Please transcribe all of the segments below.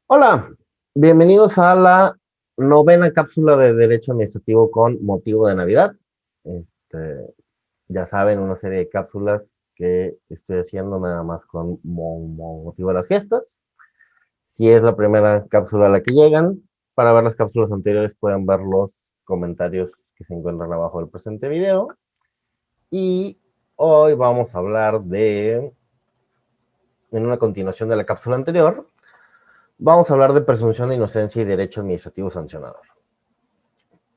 Hola, bienvenidos a la novena cápsula de Derecho Administrativo con motivo de Navidad. Ya saben, una serie de cápsulas que estoy haciendo nada más con motivo de las fiestas. Si es la primera cápsula a la que llegan, para ver las cápsulas anteriores pueden ver los comentarios que se encuentran abajo del presente video. Y hoy vamos a hablar en una continuación de la cápsula anterior, vamos a hablar de presunción de inocencia y derecho administrativo sancionador.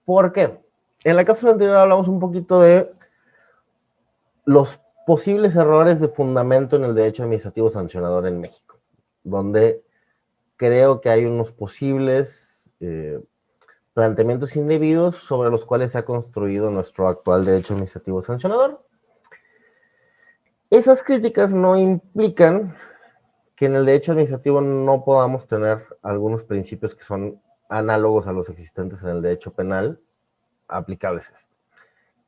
¿Por qué? En la cápsula anterior hablamos un poquito de los posibles errores de fundamento en el derecho administrativo sancionador en México, donde creo que hay unos posibles planteamientos indebidos sobre los cuales se ha construido nuestro actual derecho administrativo sancionador. Esas críticas no implican que en el derecho administrativo no podamos tener algunos principios que son análogos a los existentes en el derecho penal aplicables a esto.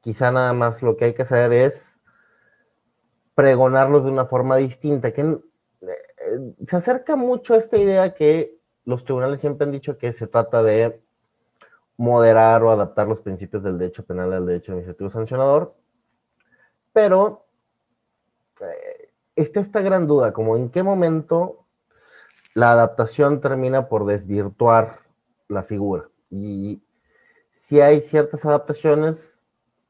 Quizá nada más lo que hay que hacer es pregonarlos de una forma distinta, que se acerca mucho a esta idea que los tribunales siempre han dicho que se trata de moderar o adaptar los principios del derecho penal al derecho administrativo sancionador, pero está esta gran duda, como en qué momento la adaptación termina por desvirtuar la figura. Y si hay ciertas adaptaciones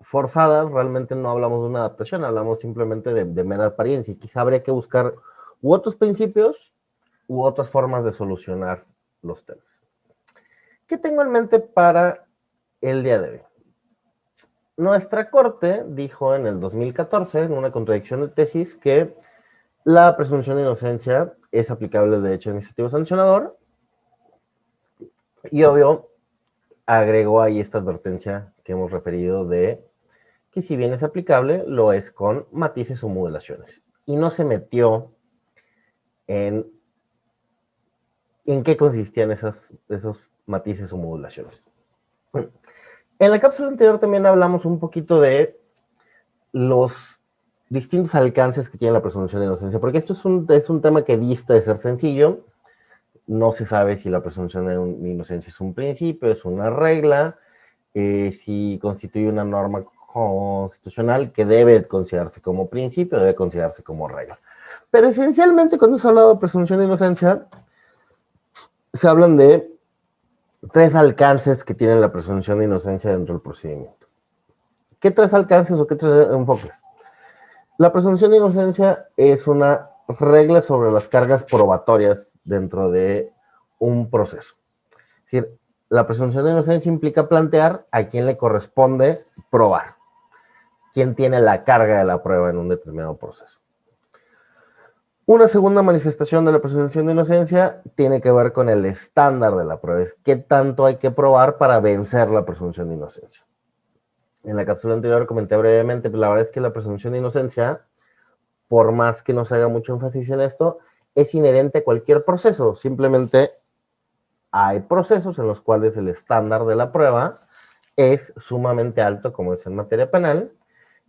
forzadas, realmente no hablamos de una adaptación, hablamos simplemente de mera apariencia. Y quizá habría que buscar u otros principios u otras formas de solucionar los temas. ¿Qué tengo en mente para el día de hoy? Nuestra Corte dijo en el 2014, en una contradicción de tesis, que la presunción de inocencia es aplicable al derecho administrativo sancionador y obvio agregó ahí esta advertencia que hemos referido de que si bien es aplicable, lo es con matices o modulaciones. Y no se metió en qué consistían esos matices o modulaciones. En la cápsula anterior también hablamos un poquito de los distintos alcances que tiene la presunción de inocencia, porque esto es un tema que dista de ser sencillo. No se sabe si la presunción de inocencia es un principio, es una regla, si constituye una norma constitucional que debe considerarse como principio, debe considerarse como regla. Pero esencialmente cuando se habla de presunción de inocencia, se hablan de tres alcances que tiene la presunción de inocencia dentro del procedimiento. ¿Qué tres alcances o qué tres enfoques? La presunción de inocencia es una regla sobre las cargas probatorias dentro de un proceso. Es decir, la presunción de inocencia implica plantear a quién le corresponde probar, quién tiene la carga de la prueba en un determinado proceso. Una segunda manifestación de la presunción de inocencia tiene que ver con el estándar de la prueba, es qué tanto hay que probar para vencer la presunción de inocencia. En la cápsula anterior comenté brevemente, pero la verdad es que la presunción de inocencia, por más que no se haga mucho énfasis en esto, es inherente a cualquier proceso. Simplemente hay procesos en los cuales el estándar de la prueba es sumamente alto, como es en materia penal,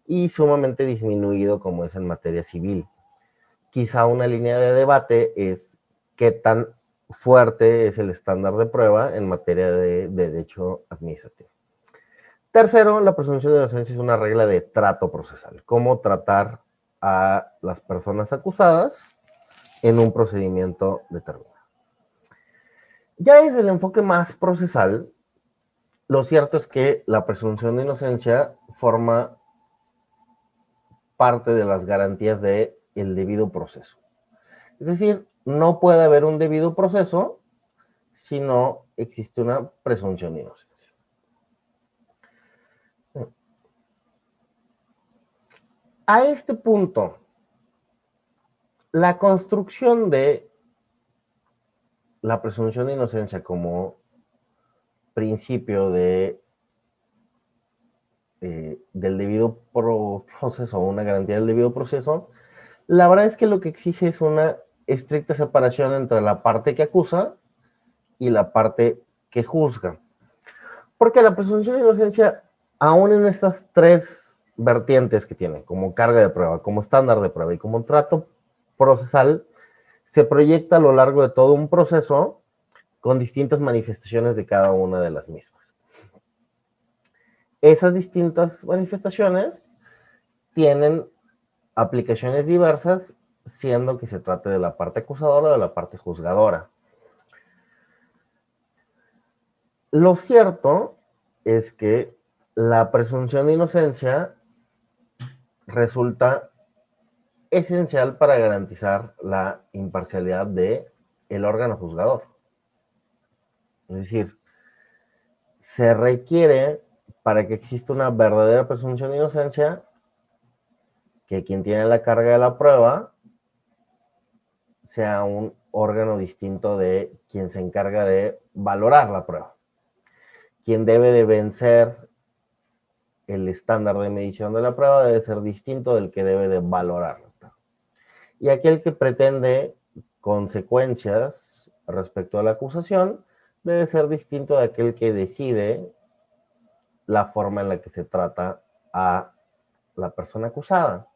y sumamente disminuido, como es en materia civil. Quizá una línea de debate es qué tan fuerte es el estándar de prueba en materia de derecho administrativo. Tercero, la presunción de inocencia es una regla de trato procesal. Cómo tratar a las personas acusadas en un procedimiento determinado. Ya desde el enfoque más procesal, lo cierto es que la presunción de inocencia forma parte de las garantías del debido proceso. Es decir, no puede haber un debido proceso si no existe una presunción de inocencia. A este punto, la construcción de la presunción de inocencia como principio del debido proceso, una garantía del debido proceso, la verdad es que lo que exige es una estricta separación entre la parte que acusa y la parte que juzga. Porque la presunción de inocencia, aún en estas tres vertientes que tiene, como carga de prueba, como estándar de prueba y como trato procesal, se proyecta a lo largo de todo un proceso con distintas manifestaciones de cada una de las mismas. Esas distintas manifestaciones tienen aplicaciones diversas, siendo que se trate de la parte acusadora o de la parte juzgadora. Lo cierto es que la presunción de inocencia resulta esencial para garantizar la imparcialidad del órgano juzgador. Es decir, se requiere, para que exista una verdadera presunción de inocencia, que quien tiene la carga de la prueba sea un órgano distinto de quien se encarga de valorar la prueba. Quien debe de vencer el estándar de medición de la prueba debe ser distinto del que debe de valorar la prueba. Y aquel que pretende consecuencias respecto a la acusación debe ser distinto de aquel que decide la forma en la que se trata a la persona acusada.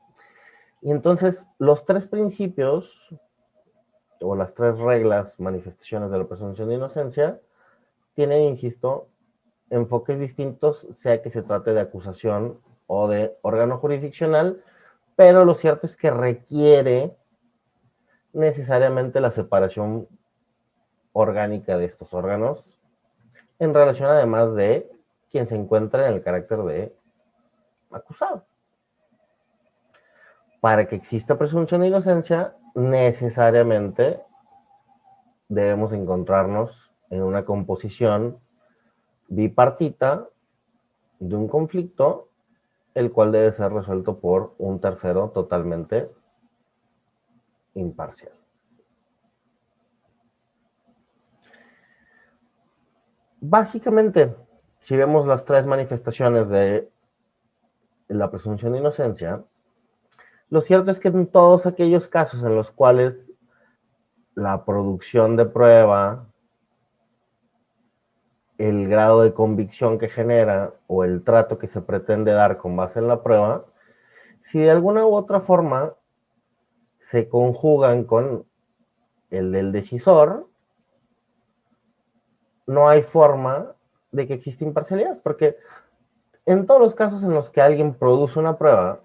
Y entonces los tres principios o las tres reglas, manifestaciones de la presunción de inocencia, tienen, insisto, enfoques distintos, sea que se trate de acusación o de órgano jurisdiccional, pero lo cierto es que requiere necesariamente la separación orgánica de estos órganos en relación además de quien se encuentra en el carácter de acusado. Para que exista presunción de inocencia, necesariamente debemos encontrarnos en una composición bipartita de un conflicto, el cual debe ser resuelto por un tercero totalmente imparcial. Básicamente, si vemos las tres manifestaciones de la presunción de inocencia, lo cierto es que en todos aquellos casos en los cuales la producción de prueba, el grado de convicción que genera o el trato que se pretende dar con base en la prueba, si de alguna u otra forma se conjugan con el del decisor, no hay forma de que exista imparcialidad, porque en todos los casos en los que alguien produce una prueba,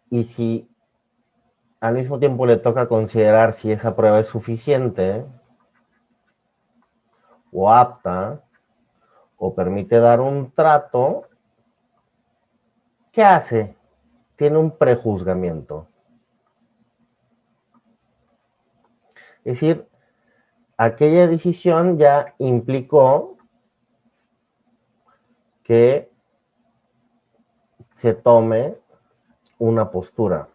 y si al mismo tiempo le toca considerar si esa prueba es suficiente o apta o permite dar un trato, ¿qué hace? Tiene un prejuzgamiento. Es decir, aquella decisión ya implicó que se tome una postura.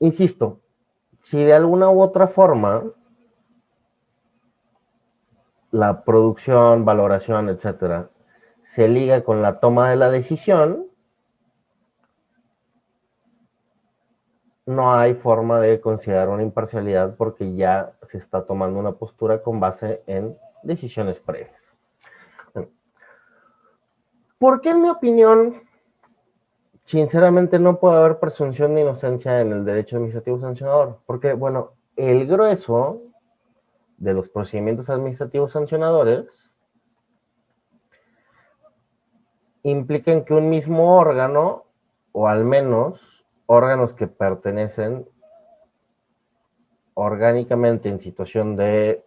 Insisto, si de alguna u otra forma la producción, valoración, etcétera, se liga con la toma de la decisión, no hay forma de considerar una imparcialidad porque ya se está tomando una postura con base en decisiones previas. ¿Por qué, en mi opinión, sinceramente no puede haber presunción de inocencia en el derecho administrativo sancionador? Porque, bueno, el grueso de los procedimientos administrativos sancionadores implican que un mismo órgano, o al menos órganos que pertenecen orgánicamente en situación de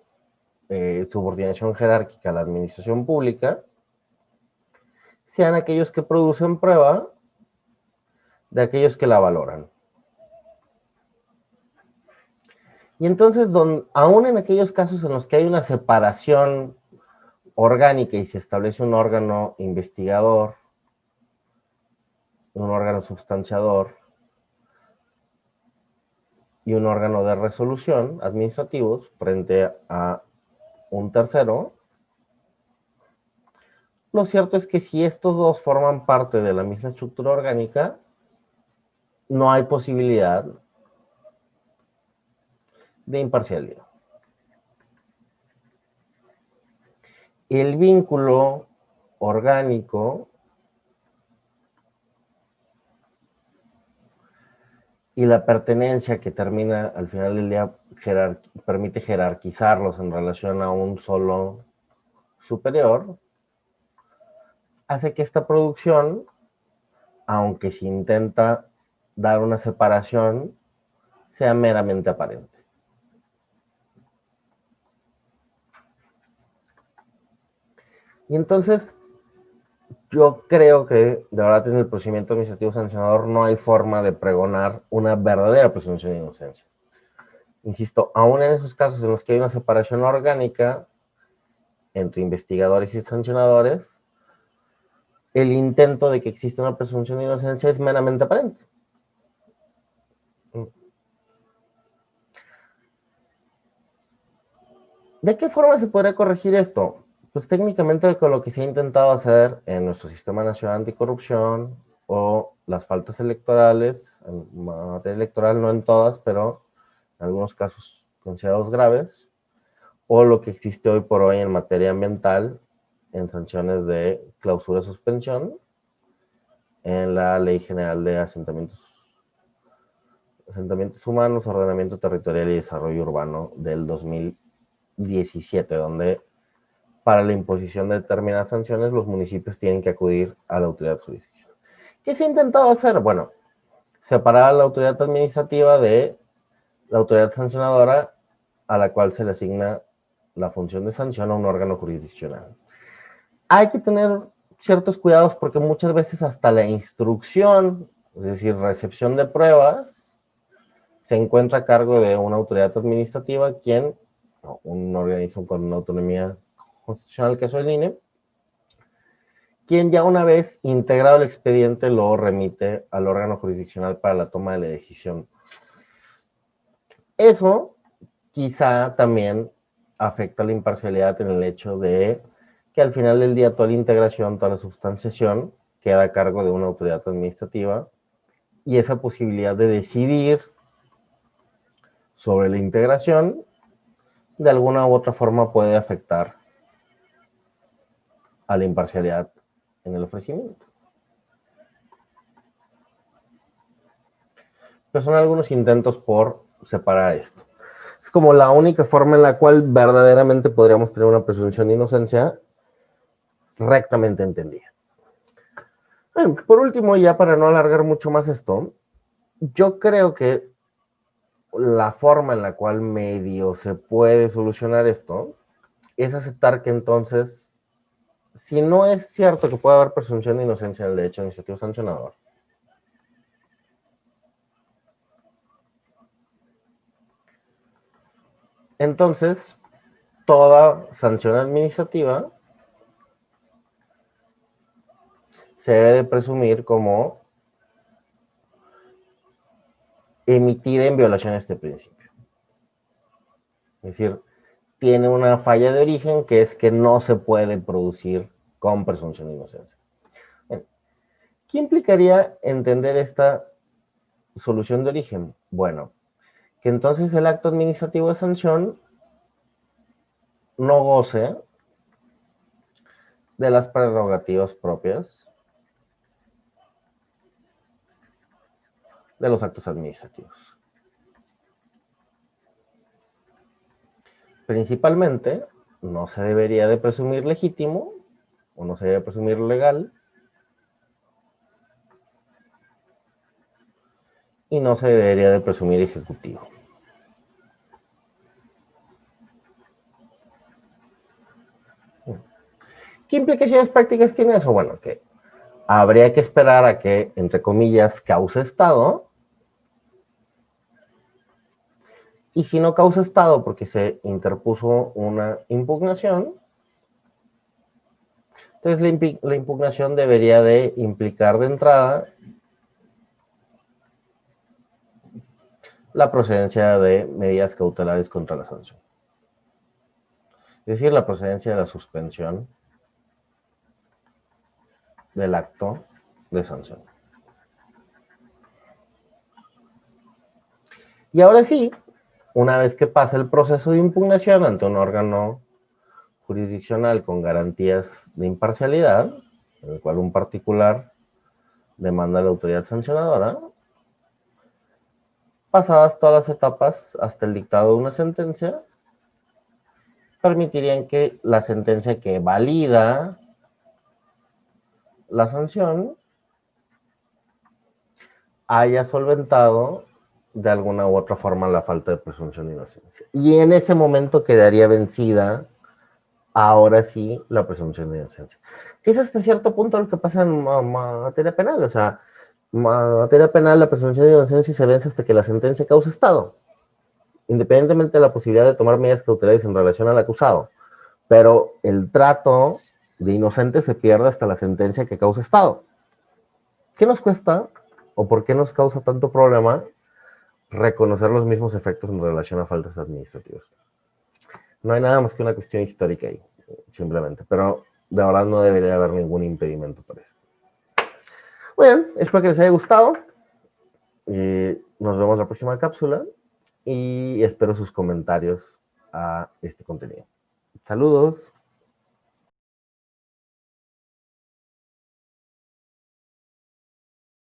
subordinación jerárquica a la administración pública, sean aquellos que producen prueba de aquellos que la valoran. Y entonces, aún en aquellos casos en los que hay una separación orgánica y se establece un órgano investigador, un órgano substanciador y un órgano de resolución administrativos frente a un tercero, lo cierto es que si estos dos forman parte de la misma estructura orgánica, no hay posibilidad de imparcialidad. El vínculo orgánico y la pertenencia que termina al final del día permite jerarquizarlos en relación a un solo superior, hace que esta producción, aunque se intenta dar una separación, sea meramente aparente. Y entonces, yo creo que de verdad en el procedimiento administrativo sancionador no hay forma de pregonar una verdadera presunción de inocencia. Insisto, aún en esos casos en los que hay una separación orgánica entre investigadores y sancionadores, el intento de que exista una presunción de inocencia es meramente aparente. ¿De qué forma se podría corregir esto? Pues técnicamente con lo que se ha intentado hacer en nuestro Sistema Nacional Anticorrupción o las faltas electorales, en materia electoral no en todas, pero en algunos casos considerados graves, o lo que existe hoy por hoy en materia ambiental, en sanciones de clausura y suspensión, en la Ley General de Asentamientos Humanos, Ordenamiento Territorial y Desarrollo Urbano del 2017, donde para la imposición de determinadas sanciones los municipios tienen que acudir a la autoridad jurisdiccional. ¿Qué se ha intentado hacer? Bueno, separar a la autoridad administrativa de la autoridad sancionadora a la cual se le asigna la función de sanción a un órgano jurisdiccional. Hay que tener ciertos cuidados porque muchas veces hasta la instrucción, es decir, recepción de pruebas, se encuentra a cargo de una autoridad administrativa, un organismo con una autonomía constitucional que es el INE, quien ya una vez integrado el expediente lo remite al órgano jurisdiccional para la toma de la decisión. Eso quizá también afecta la imparcialidad en el hecho de que al final del día toda la integración, toda la substanciación queda a cargo de una autoridad administrativa y esa posibilidad de decidir sobre la integración de alguna u otra forma puede afectar a la imparcialidad en el ofrecimiento. Pero son algunos intentos por separar esto. Es como la única forma en la cual verdaderamente podríamos tener una presunción de inocencia rectamente entendida. Bueno, por último, ya para no alargar mucho más esto, yo creo que la forma en la cual medio se puede solucionar esto es aceptar que entonces, si no es cierto que puede haber presunción de inocencia en el derecho administrativo sancionador, entonces toda sanción administrativa se debe de presumir como emitida en violación a este principio. Es decir, tiene una falla de origen que es que no se puede producir con presunción de inocencia. Bien. ¿Qué implicaría entender esta solución de origen? Bueno, que entonces el acto administrativo de sanción no goce de las prerrogativas propias de los actos administrativos. Principalmente, no se debería de presumir legítimo o no se debe presumir legal y no se debería de presumir ejecutivo. ¿Qué implicaciones prácticas tiene eso? Bueno, que habría que esperar a que, entre comillas, cause estado. Y si no causa estado porque se interpuso una impugnación, entonces la impugnación debería de implicar de entrada la procedencia de medidas cautelares contra la sanción. Es decir, la procedencia de la suspensión del acto de sanción. Y ahora sí, una vez que pasa el proceso de impugnación ante un órgano jurisdiccional con garantías de imparcialidad, en el cual un particular demanda a la autoridad sancionadora, pasadas todas las etapas hasta el dictado de una sentencia, permitirían que la sentencia que valida la sanción haya solventado de alguna u otra forma la falta de presunción de inocencia. Y en ese momento quedaría vencida, ahora sí, la presunción de inocencia. Es hasta cierto punto lo que pasa en materia penal. O sea, en materia penal la presunción de inocencia se vence hasta que la sentencia causa estado, independientemente de la posibilidad de tomar medidas cautelares en relación al acusado. Pero el trato de inocente se pierde hasta la sentencia que causa estado. ¿Qué nos cuesta o por qué nos causa tanto problema reconocer los mismos efectos en relación a faltas administrativas? No hay nada más que una cuestión histórica ahí, simplemente, pero de verdad no debería haber ningún impedimento para eso. Muy bien, espero que les haya gustado. Nos vemos en la próxima cápsula y espero sus comentarios a este contenido. Saludos.